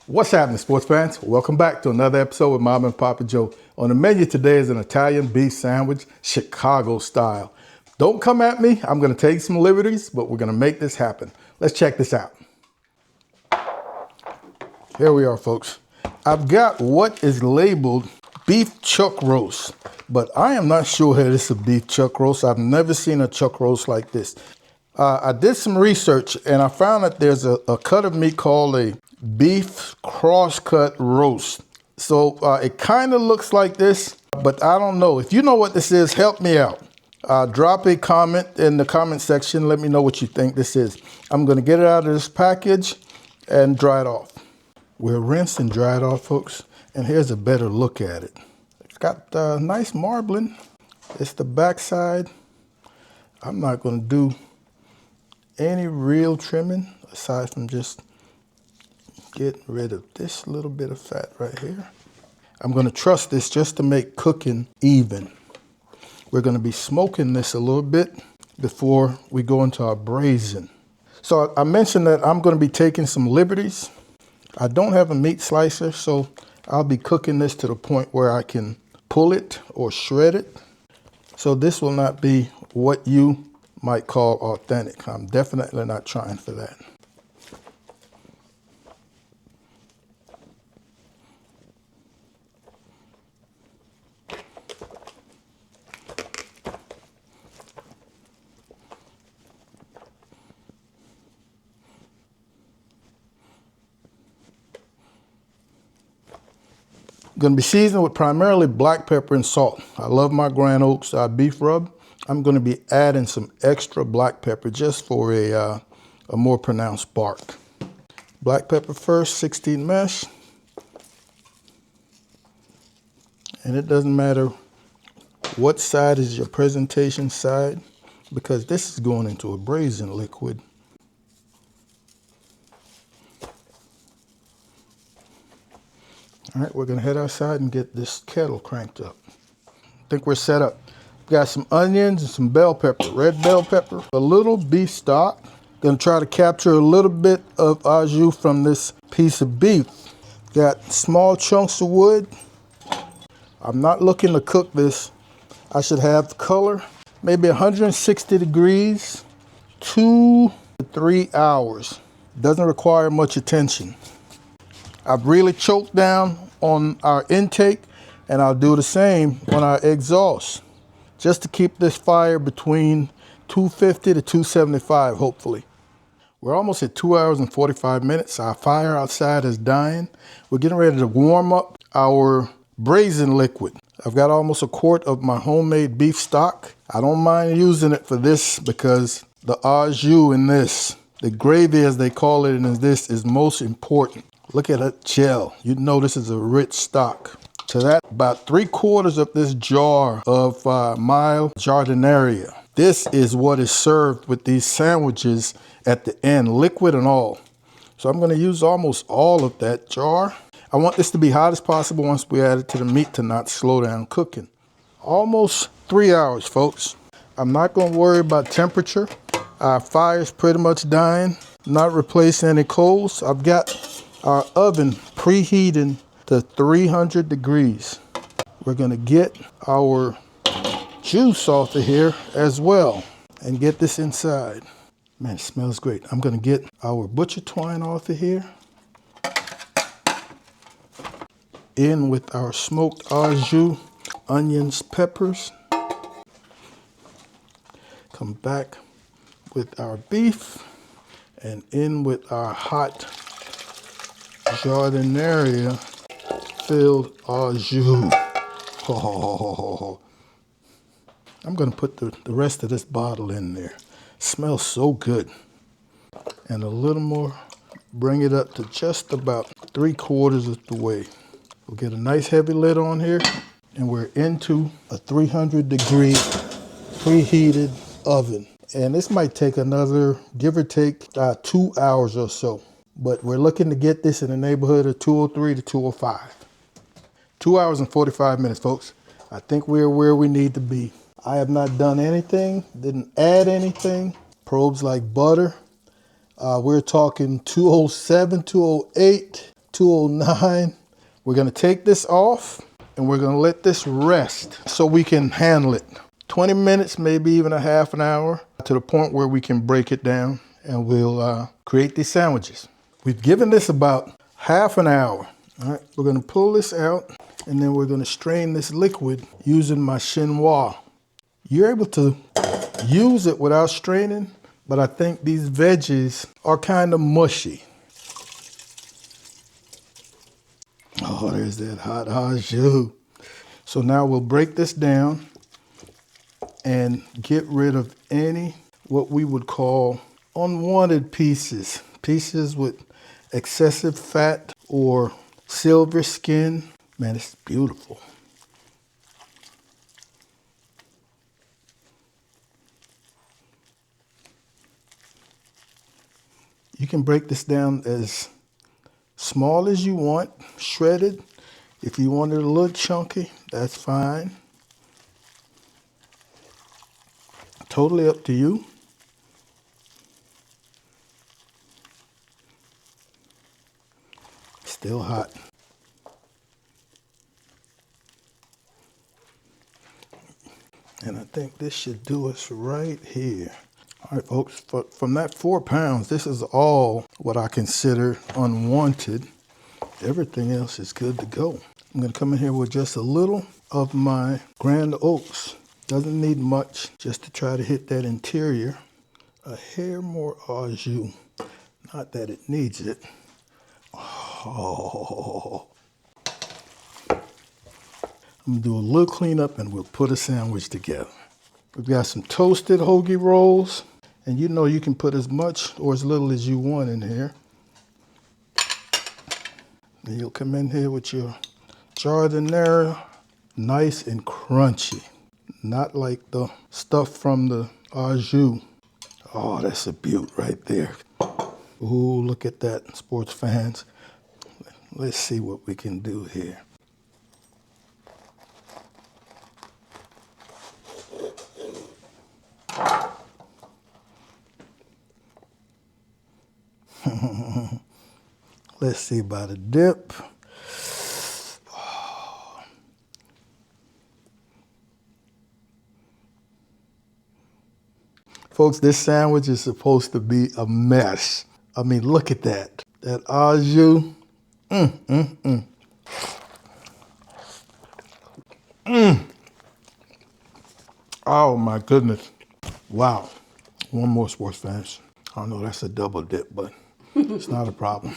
What's happening, sports fans? Welcome back to another episode with Mom and Papa Joe. On the menu today is an Italian beef sandwich, Chicago style. Don't come at me. I'm going to take some liberties, but we're going to make this happen. Let's check this out. Here we are, folks. I've got what is labeled beef chuck roast, but I am not sure that it's a beef chuck roast. I've never seen a chuck roast like this. I did some research and I found that there's a cut of meat called a beef cross-cut roast. So it kind of looks like this, but I don't know. If you know what this is, help me out. Drop a comment in the comment section. Let me know what you think this is. I'm going to get it out of this package and dry it off. We're rinsed and dried off, folks. And here's a better look at it. It's got nice marbling. It's the backside. I'm not going to do any real trimming aside from just getting rid of this little bit of fat right here. I'm going to trust this just to make cooking even. We're going to be smoking this a little bit before we go into our braising. So I mentioned that I'm going to be taking some liberties. I don't have a meat slicer, so I'll be cooking this to the point where I can pull it or shred it. So this will not be what you might call authentic. I'm definitely not trying for that. Going to be seasoned with primarily black pepper and salt. I love my Grand Oaks beef rub. I'm going to be adding some extra black pepper just for a more pronounced bark. Black pepper first, 16 mesh. And it doesn't matter what side is your presentation side, because this is going into a braising liquid. All right, we're gonna head outside and get this kettle cranked up. I think we're set up. Got some onions and some bell pepper, red bell pepper, a little beef stock. Gonna try to capture a little bit of au jus from this piece of beef. Got small chunks of wood. I'm not looking to cook this. I should have color, maybe 160 degrees, 2 to 3 hours. Doesn't require much attention. I've really choked down on our intake, and I'll do the same on our exhaust, just to keep this fire between 250 to 275, hopefully. We're almost at 2 hours and 45 minutes. Our fire outside is dying. We're getting ready to warm up our braising liquid. I've got almost a quart of my homemade beef stock. I don't mind using it for this because the au jus in this, the gravy as they call it in this, is most important. Look at that gel. You know this is a rich stock. To that, about 3/4 of this jar of mild Giardiniera. This is what is served with these sandwiches at the end, liquid and all. So I'm going to use almost all of that jar. I want this to be hot as possible once we add it to the meat to not slow down cooking. Almost 3 hours, folks. I'm not going to worry about temperature. Our fire's pretty much dying. Not replacing any coals. I've got our oven preheating to 300 degrees. We're gonna get our juice off of here as well and get this inside. Man, it smells great. I'm gonna get our butcher twine off of here. In with our smoked au jus, onions, peppers. Come back with our beef and in with our hot Giardiniera filled au jus. Oh. I'm going to put the rest of this bottle in there. Smells so good. And a little more. Bring it up to just about 3/4 of the way. We'll get a nice heavy lid on here. And we're into a 300 degree preheated oven. And this might take another, give or take, 2 hours or so. But we're looking to get this in the neighborhood of 203 to 205. 2 hours and 45 minutes, folks. I think we're where we need to be. I have not done anything, didn't add anything. Probes like butter. We're talking 207, 208. 209. We're gonna take this off and we're gonna let this rest so we can handle it. 20 minutes, maybe even a half an hour, to the point where we can break it down and we'll create these sandwiches. We've given this about half an hour. All right, we're gonna pull this out and then we're gonna strain this liquid using my chinois. You're able to use it without straining, but I think these veggies are kind of mushy. Oh, there's that hot au jus. So now we'll break this down and get rid of any, what we would call unwanted pieces. Pieces with excessive fat or silver skin. Man, it's beautiful. You can break this down as small as you want, shredded. If you want it a little chunky, that's fine. Totally up to you. Still hot. And I think this should do us right here. All right, folks, from that 4 pounds, this is all what I consider unwanted. Everything else is good to go. I'm gonna come in here with just a little of my Grand Oaks. Doesn't need much, just to try to hit that interior. A hair more au jus. Not that it needs it. Oh. I'm gonna do a little cleanup and we'll put a sandwich together. We've got some toasted hoagie rolls, and you know you can put as much or as little as you want in here. And you'll come in here with your Giardiniera, nice and crunchy. Not like the stuff from the au jus. Oh, that's a beaut right there. Ooh, look at that, sports fans. Let's see what we can do here. Let's see about a dip. Oh. Folks, this sandwich is supposed to be a mess. I mean, look at that. That au jus. Oh my goodness. Wow. One more, sports fans. I know that's a double dip, but it's not a problem.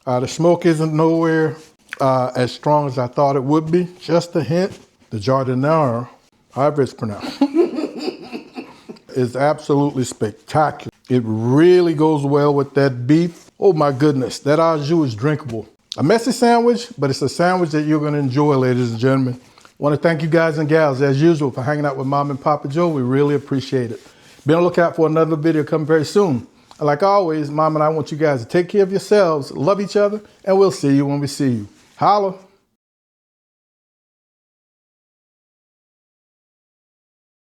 The smoke isn't nowhere as strong as I thought it would be. Just a hint. The Giardiniera, however it's pronounced, is absolutely spectacular. It really goes well with that beef. Oh my goodness, that au jus is drinkable. A messy sandwich, but it's a sandwich that you're gonna enjoy, ladies and gentlemen. I wanna thank you guys and gals, as usual, for hanging out with Mom and Papa Joe. We really appreciate it. Be on the lookout for another video coming very soon. And like always, Mom and I want you guys to take care of yourselves, love each other, and we'll see you when we see you. Holla.